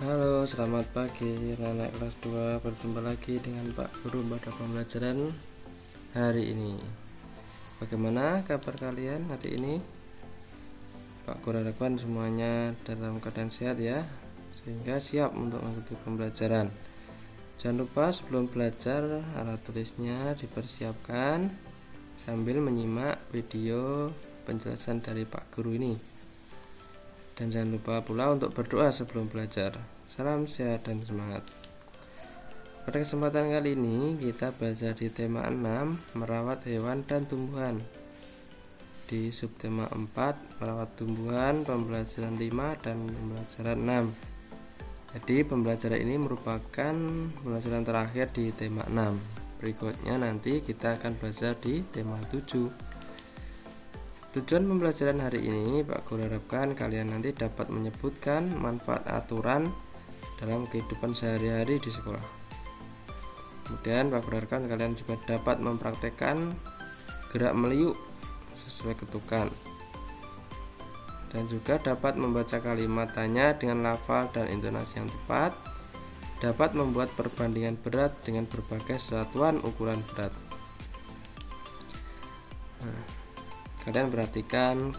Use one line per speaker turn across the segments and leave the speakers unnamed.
Halo, selamat pagi anak kelas 2. Berjumpa lagi dengan Pak Guru pada pembelajaran hari ini. Bagaimana kabar kalian hari ini? Pak Guru harapkan semuanya dalam keadaan sehat ya, sehingga siap untuk mengikuti pembelajaran. Jangan lupa sebelum belajar alat tulisnya dipersiapkan sambil menyimak video penjelasan dari Pak Guru ini. Dan jangan lupa pula untuk berdoa sebelum belajar. Salam sehat dan semangat. Pada kesempatan kali ini kita belajar di tema 6, merawat hewan dan tumbuhan. Di subtema 4, merawat tumbuhan, pembelajaran 5 dan pembelajaran 6. Jadi pembelajaran ini merupakan pembelajaran terakhir di tema 6. Berikutnya nanti kita akan belajar di tema 7. Tujuan pembelajaran hari ini Pak Guru harapkan kalian nanti dapat menyebutkan manfaat aturan dalam kehidupan sehari-hari di sekolah. Kemudian Pak Guru harapkan kalian juga dapat mempraktekkan gerak meliuk sesuai ketukan, dan juga dapat membaca kalimat tanya dengan lafal dan intonasi yang tepat, dapat membuat perbandingan berat dengan berbagai satuan ukuran berat. Kalian perhatikan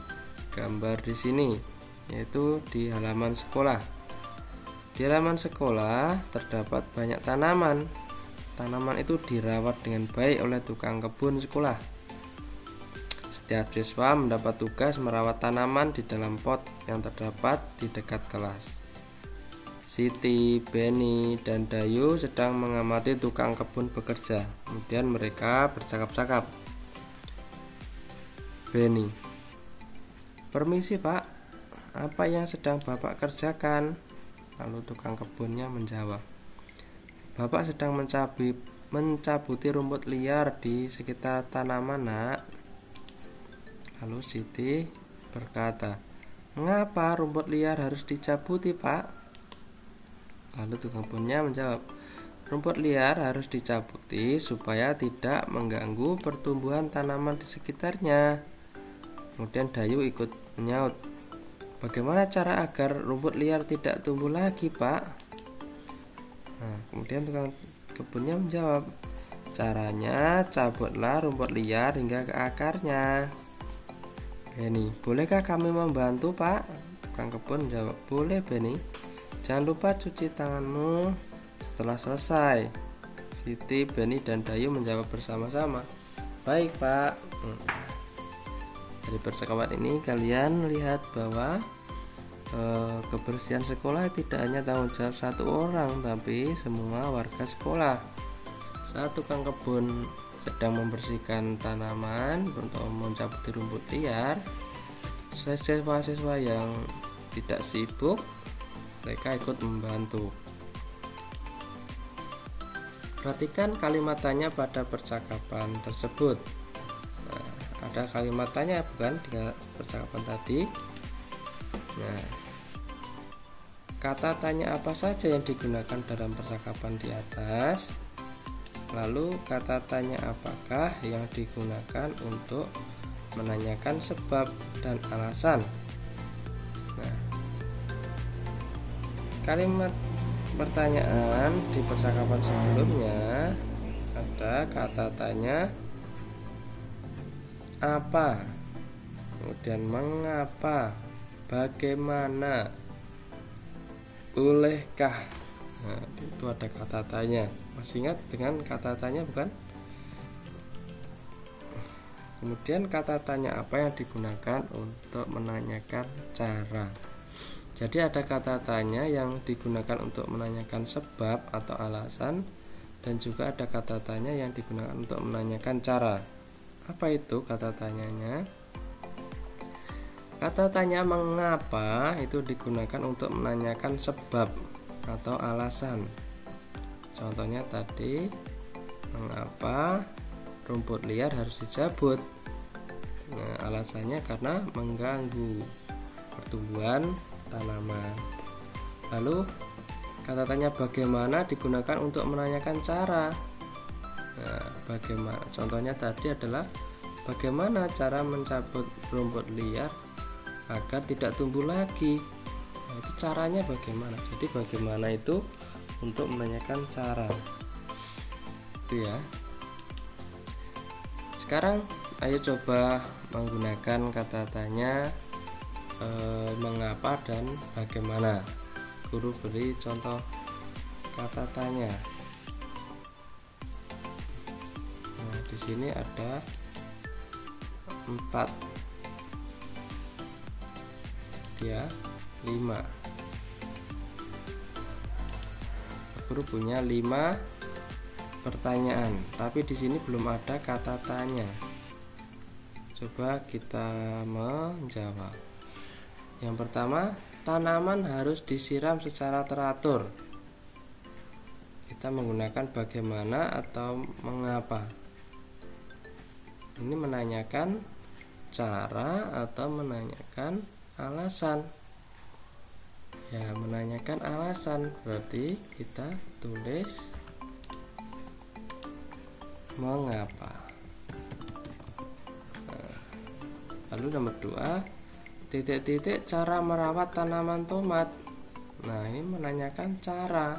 gambar di sini, yaitu di halaman sekolah. Di halaman sekolah terdapat banyak tanaman. Tanaman itu dirawat dengan baik oleh tukang kebun sekolah. Setiap siswa mendapat tugas merawat tanaman di dalam pot yang terdapat di dekat kelas. Siti, Benny, dan Dayu sedang mengamati tukang kebun bekerja. Kemudian mereka bercakap-cakap. Benny, permisi Pak, apa yang sedang Bapak kerjakan? Lalu tukang kebunnya menjawab, Bapak sedang mencabuti rumput liar di sekitar tanaman, Nak. Lalu Siti berkata, mengapa rumput liar harus dicabuti Pak? Lalu tukang kebunnya menjawab, rumput liar harus dicabuti supaya tidak mengganggu pertumbuhan tanaman di sekitarnya. Kemudian Dayu ikut menyaut, bagaimana cara agar rumput liar tidak tumbuh lagi Pak? Kemudian tukang kebunnya menjawab, caranya cabutlah rumput liar hingga ke akarnya. Benny, bolehkah kami membantu Pak? Tukang kebun menjawab, boleh Benny, jangan lupa cuci tanganmu setelah selesai. Siti, Benny, dan Dayu menjawab bersama-sama, baik Pak. Dari percakapan ini kalian lihat bahwa kebersihan sekolah tidak hanya tanggung jawab satu orang, tapi semua warga sekolah. Saat tukang kebun sedang membersihkan tanaman untuk mencabuti rumput liar, siswa-siswa yang tidak sibuk mereka ikut membantu. Perhatikan kalimat tanya pada percakapan tersebut. Ada kalimat tanya bukan di percakapan tadi. Kata tanya apa saja yang digunakan dalam percakapan di atas? Lalu kata tanya apakah yang digunakan untuk menanyakan sebab dan alasan? Kalimat pertanyaan di percakapan sebelumnya ada kata tanya apa, kemudian mengapa, bagaimana, bolehkah. Itu ada kata tanya. Masih ingat dengan kata tanya bukan? Kemudian kata tanya apa yang digunakan untuk menanyakan cara. Jadi ada kata tanya yang digunakan untuk menanyakan sebab atau alasan, dan juga ada kata tanya yang digunakan untuk menanyakan cara. Apa itu kata tanyanya? Kata tanya mengapa itu digunakan untuk menanyakan sebab atau alasan. Contohnya tadi, mengapa rumput liar harus dicabut? Alasannya karena mengganggu pertumbuhan tanaman. Lalu kata tanya bagaimana digunakan untuk menanyakan cara. Bagaimana? Contohnya tadi adalah bagaimana cara mencabut rumput liar agar tidak tumbuh lagi. Nah, itu caranya bagaimana. Jadi bagaimana itu untuk menanyakan cara itu ya. Sekarang ayo coba menggunakan kata tanya mengapa dan bagaimana. Guru beri contoh kata tanya. Nah, di sini ada 4 ya, 5. Guru punya 5 pertanyaan, tapi di sini belum ada kata tanya. Coba kita menjawab. Yang pertama, tanaman harus disiram secara teratur. Kita menggunakan bagaimana atau mengapa. Ini menanyakan cara atau menanyakan alasan. Ya, menanyakan alasan, berarti kita tulis mengapa. Lalu nomor 2, titik-titik cara merawat tanaman tomat. Nah, ini menanyakan cara,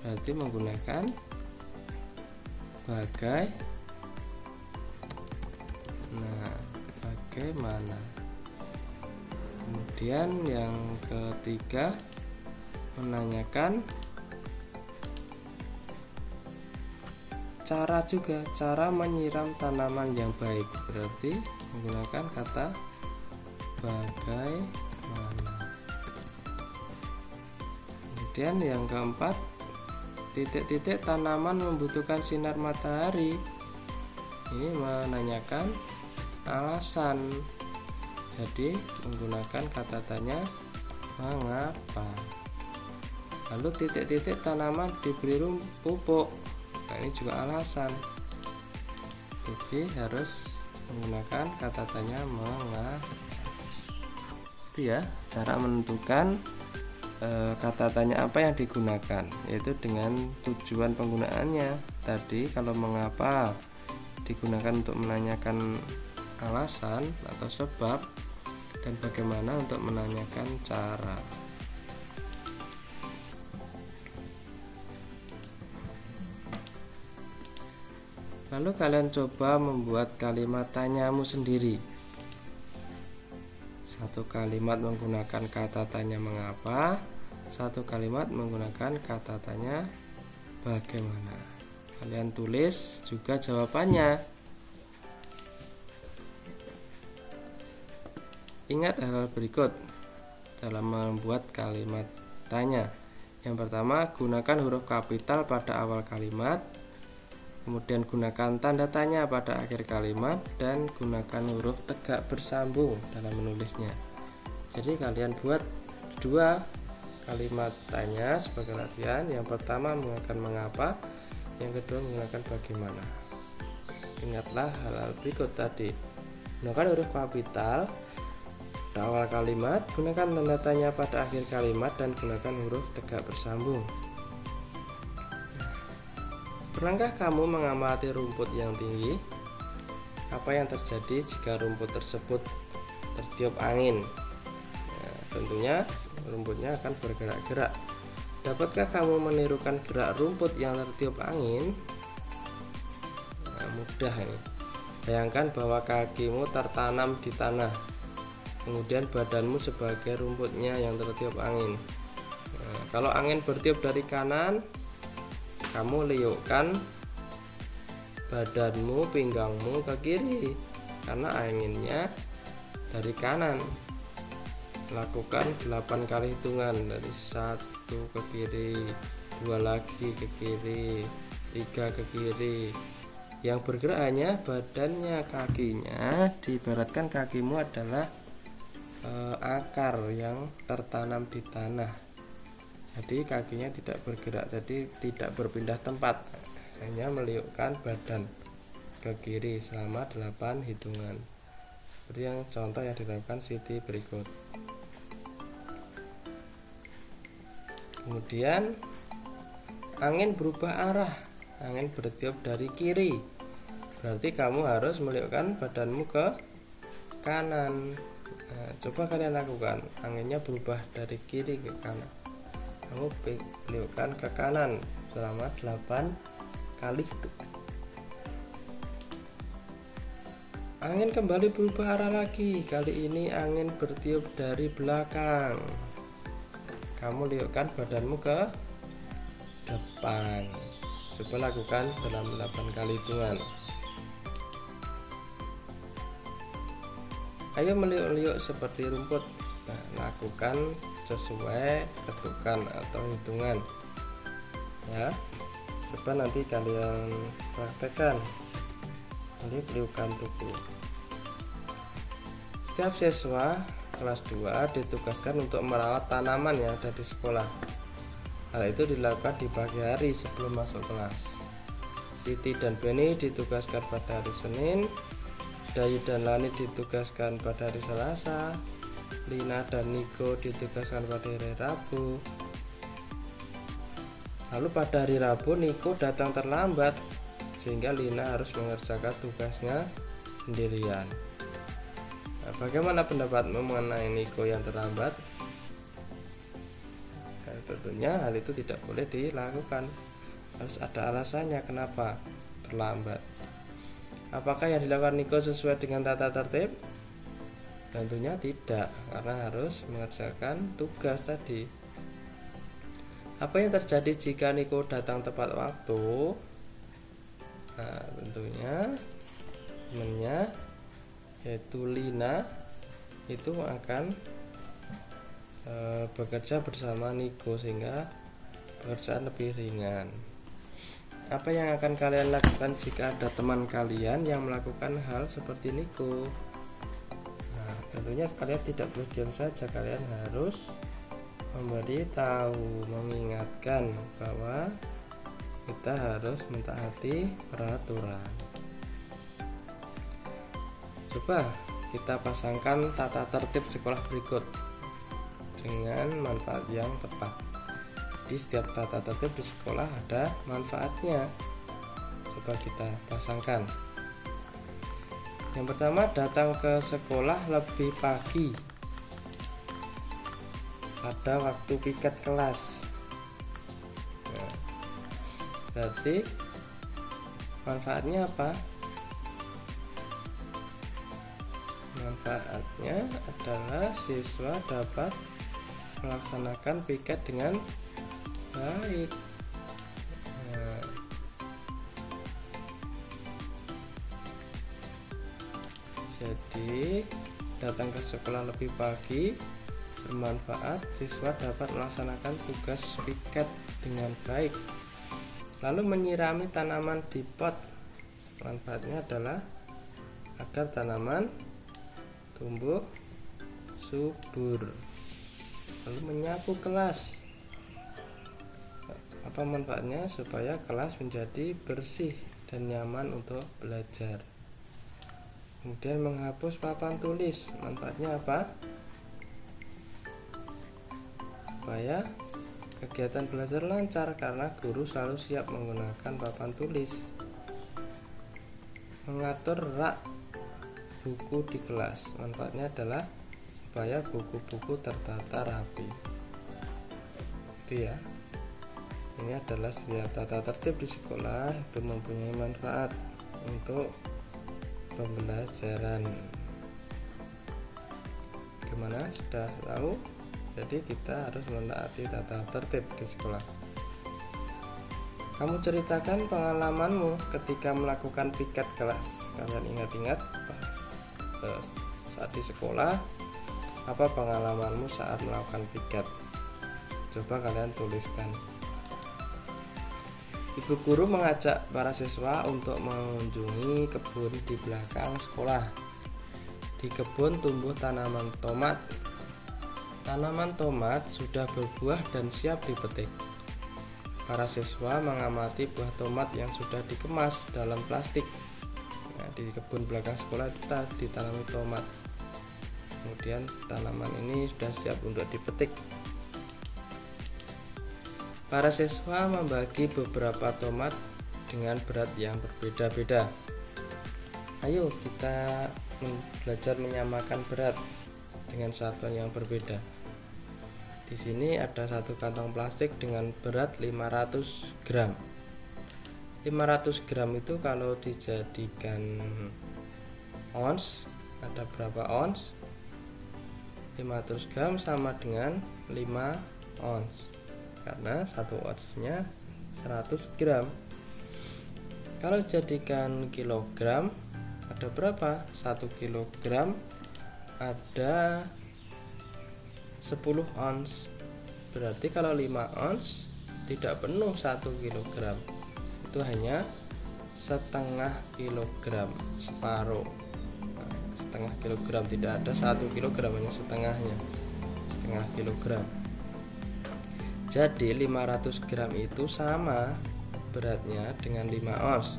berarti menggunakan bagaimana. Kemudian yang ketiga, menanyakan cara juga, cara menyiram tanaman yang baik, berarti menggunakan kata bagaimana. Kemudian yang keempat, titik-titik tanaman membutuhkan sinar matahari. Ini menanyakan alasan, jadi menggunakan kata tanya mengapa. Lalu titik-titik tanaman diberi pupuk. Nah, ini juga alasan, jadi harus menggunakan kata tanya mengapa. Itu ya cara menentukan kata tanya apa yang digunakan, yaitu dengan tujuan penggunaannya. Tadi kalau mengapa digunakan untuk menanyakan alasan atau sebab, dan bagaimana untuk menanyakan cara. Lalu kalian coba membuat kalimat tanyamu sendiri. Satu kalimat menggunakan kata tanya mengapa, satu kalimat menggunakan kata tanya bagaimana. Kalian tulis juga jawabannya. Ingat hal-hal berikut dalam membuat kalimat tanya. Yang pertama, gunakan huruf kapital pada awal kalimat. Kemudian gunakan tanda tanya pada akhir kalimat, dan gunakan huruf tegak bersambung dalam menulisnya. Jadi kalian buat 2 kalimat tanya sebagai latihan. Yang pertama menggunakan mengapa, yang kedua menggunakan bagaimana. Ingatlah hal-hal berikut tadi. Gunakan huruf kapital pada awal kalimat, gunakan tanda tanya pada akhir kalimat, dan gunakan huruf tegak bersambung. Pernahkah kamu mengamati rumput yang tinggi? Apa yang terjadi jika rumput tersebut tertiup angin? Nah, tentunya rumputnya akan bergerak-gerak. Dapatkah kamu menirukan gerak rumput yang tertiup angin? Nah, mudah ini. Bayangkan bahwa kakimu tertanam di tanah, kemudian badanmu sebagai rumputnya yang tertiup angin. Nah, kalau angin bertiup dari kanan, kamu liukkan badanmu, pinggangmu ke kiri, karena anginnya dari kanan. Lakukan 8 kali hitungan, dari 1 ke kiri, 2 lagi ke kiri, 3 ke kiri. Yang bergerak hanya badannya, kakinya. Diibaratkan kakimu adalah akar yang tertanam di tanah. Jadi kakinya tidak bergerak, jadi tidak berpindah tempat, hanya meliukkan badan ke kiri selama 8 hitungan. Seperti yang contoh yang dilakukan Siti berikut. Kemudian angin berubah arah, angin bertiup dari kiri, berarti kamu harus meliukkan badanmu ke kanan. Nah, coba kalian lakukan, anginnya berubah dari kiri ke kanan. Kamu beliaukan ke kanan selama 8 kali hitung. Angin kembali berubah arah lagi. Kali ini angin bertiup dari belakang. Kamu liukkan badanmu ke depan. Coba lakukan dalam 8 kali hitungan. Ayo meliuk-liuk seperti rumput. Nah, lakukan sesuai ketukan atau hitungan ya. Coba nanti kalian praktekkan meliuk-liukan tubuh. Setiap siswa kelas 2 ditugaskan untuk merawat tanaman yang ada di sekolah. Hal itu dilakukan di pagi hari sebelum masuk kelas. Siti dan Beni ditugaskan pada hari Senin, Dayu dan Lani ditugaskan pada hari Selasa, Lina dan Niko ditugaskan pada hari Rabu. Lalu pada hari Rabu Niko datang terlambat sehingga Lina harus mengerjakan tugasnya sendirian. Nah, bagaimana pendapatmu mengenai Niko yang terlambat? Nah, tentunya hal itu tidak boleh dilakukan. Harus ada alasannya kenapa terlambat. Apakah yang dilakukan Niko sesuai dengan tata tertib? Tentunya tidak, karena harus mengerjakan tugas tadi. Apa yang terjadi jika Niko datang tepat waktu? Nah, tentunya temannya yaitu Lina itu akan bekerja bersama Niko sehingga pekerjaan lebih ringan. Apa yang akan kalian lakukan jika ada teman kalian yang melakukan hal seperti Niko? Tentunya kalian tidak boleh diam saja, kalian harus memberitahu, mengingatkan bahwa kita harus mentaati peraturan. Coba kita pasangkan tata tertib sekolah berikut dengan manfaat yang tepat. Di setiap tata tertib di sekolah ada manfaatnya. Coba kita pasangkan. Yang pertama, datang ke sekolah lebih pagi pada waktu piket kelas. Nah, berarti manfaatnya apa? Manfaatnya adalah siswa dapat melaksanakan piket dengan baik. Jadi datang ke sekolah lebih pagi bermanfaat, siswa dapat melaksanakan tugas piket dengan baik. Lalu menyirami tanaman di pot, manfaatnya adalah agar tanaman tumbuh subur. Lalu menyapu kelas, apa manfaatnya? Supaya kelas menjadi bersih dan nyaman untuk belajar. Kemudian menghapus papan tulis, manfaatnya apa? Supaya kegiatan belajar lancar karena guru selalu siap menggunakan papan tulis. Mengatur rak buku di kelas, manfaatnya adalah supaya buku-buku tertata rapi. Itu ya. Ini adalah setiap tata tertib di sekolah itu mempunyai manfaat untuk pembelajaran. Gimana? Sudah tahu? Jadi kita harus mentaati tata tertib di sekolah. Kamu ceritakan pengalamanmu ketika melakukan piket kelas. Kalian ingat-ingat saat di sekolah, apa pengalamanmu saat melakukan piket? Coba kalian tuliskan. Ibu guru mengajak para siswa untuk mengunjungi kebun di belakang sekolah. Di kebun tumbuh tanaman tomat. Tanaman tomat sudah berbuah dan siap dipetik. Para siswa mengamati buah tomat yang sudah dikemas dalam plastik. Nah, di kebun belakang sekolah kita ditanami tomat. Kemudian tanaman ini sudah siap untuk dipetik. Para siswa membagi beberapa tomat dengan berat yang berbeda-beda. Ayo kita belajar menyamakan berat. dengan satuan yang berbeda. Di sini ada satu kantong plastik dengan berat 500 gram. 500 gram itu kalau dijadikan ons, ada berapa ons? 500 gram sama dengan 5 ons, karena satu onsnya 100 gram. Kalau jadikan kilogram, ada berapa? 1 kilogram ada 10 ons. Berarti kalau 5 ons tidak penuh 1 kilogram, itu hanya setengah kilogram, separuh. Setengah kilogram, tidak ada 1 kilogram, hanya setengahnya, setengah kilogram. Jadi 500 gram itu sama beratnya dengan 5 ons.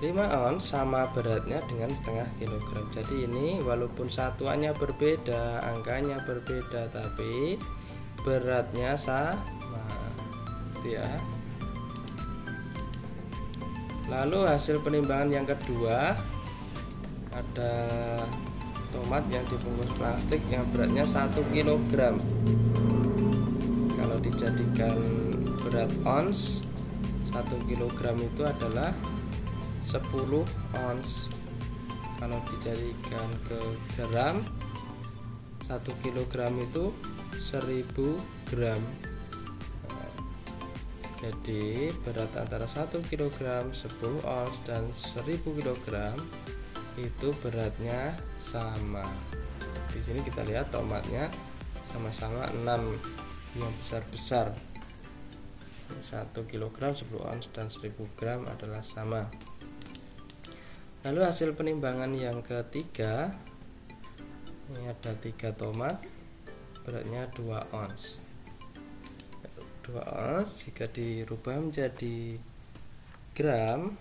5 ons sama beratnya dengan setengah kilogram. Jadi ini walaupun satuannya berbeda, angkanya berbeda, tapi beratnya sama, gitu ya. Lalu hasil penimbangan yang kedua, ada tomat yang dibungkus plastik yang beratnya 1 kg. Kalau dijadikan berat ons, 1 kg itu adalah 10 ons. Kalau dijadikan ke gram, 1 kg itu 1000 gram. Jadi berat antara 1 kg, 10 ons, dan 1000 kg itu beratnya sama. Di sini kita lihat tomatnya sama-sama 6 yang besar-besar. 1 kg, 10 ons, dan 1000 gram adalah sama. Lalu hasil penimbangan yang ketiga, ini ada 3 tomat, beratnya 2 ons. 2 ons jika dirubah menjadi gram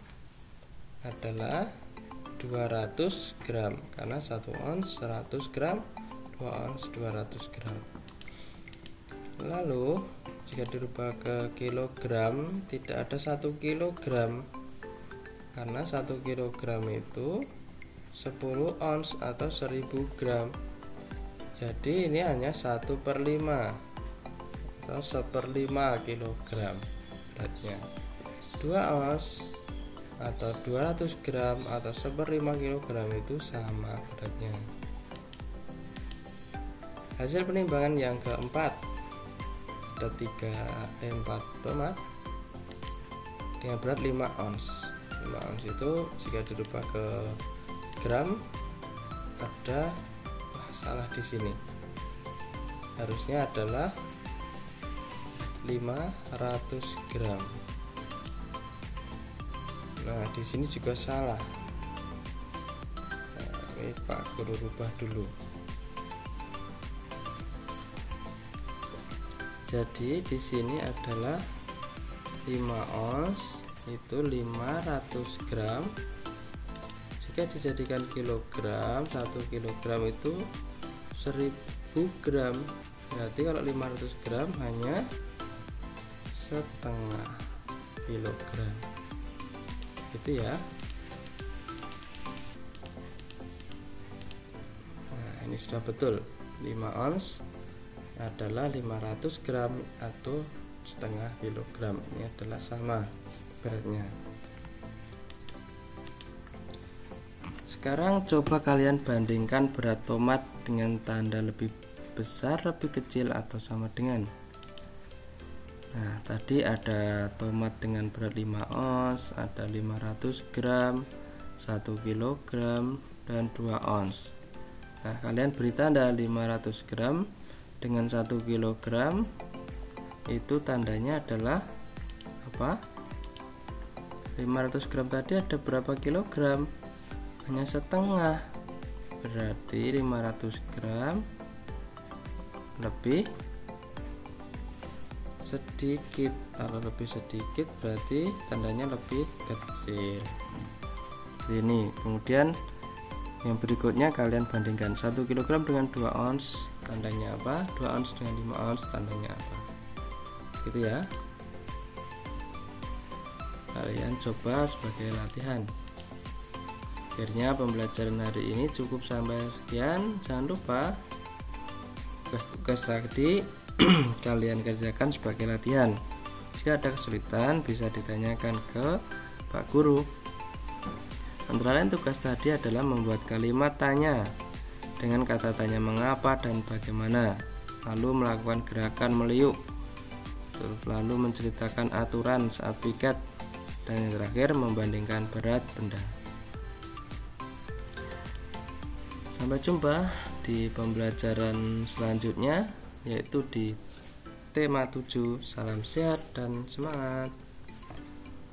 adalah 200 gram, karena 1 ons 100 gram, 2 ons 200 gram. Lalu jika dirubah ke kilogram, tidak ada 1 kilogram, karena 1 kilogram itu 10 ons atau 1000 gram. Jadi ini hanya 1/5 atau 1/5 kilogram beratnya. 2 ons atau 200 gram atau 1/5 kilogram itu sama beratnya. Hasil penimbangan yang keempat, ada 4 tomat dengan berat 5 ons. 5 ons itu jika dirubah ke gram, ada salah di sini, harusnya adalah 500 gram. Nah, di sini juga salah. Nah, ini Pak Guru rubah dulu. Jadi di sini adalah 5 ons itu 500 gram. Jika dijadikan kilogram, 1 kilogram itu 1000 gram. Berarti kalau 500 gram hanya setengah kilogram. Gitu ya. Nah, ini sudah betul. 5 ons adalah 500 gram atau setengah kilogram. Ini adalah sama beratnya. Sekarang coba kalian bandingkan berat tomat dengan tanda lebih besar, lebih kecil, atau sama dengan. Nah, tadi ada tomat dengan berat 5 ons, ada 500 gram, 1 kilogram, dan 2 ons. Nah, kalian beri tanda 500 gram dengan 1 kilogram, itu tandanya adalah apa? 500 gram tadi ada berapa kilogram? Hanya setengah. Berarti 500 gram lebih sedikit. Kalau lebih sedikit berarti tandanya lebih kecil. Ini kemudian yang berikutnya kalian bandingkan 1 kg dengan 2 ons, tandanya apa? 2 ons dengan 5 ons, tandanya apa? Gitu ya. Kalian coba sebagai latihan. Akhirnya pembelajaran hari ini cukup sampai sekian. Jangan lupa tugas-tugas tadi kalian kerjakan sebagai latihan. Jika ada kesulitan bisa ditanyakan ke Pak Guru. Antara lain tugas tadi adalah membuat kalimat tanya dengan kata tanya mengapa dan bagaimana, lalu melakukan gerakan meliuk, lalu menceritakan aturan saat piket, dan yang terakhir membandingkan berat benda. Sampai jumpa di pembelajaran selanjutnya, yaitu di tema 7. Salam sehat dan semangat.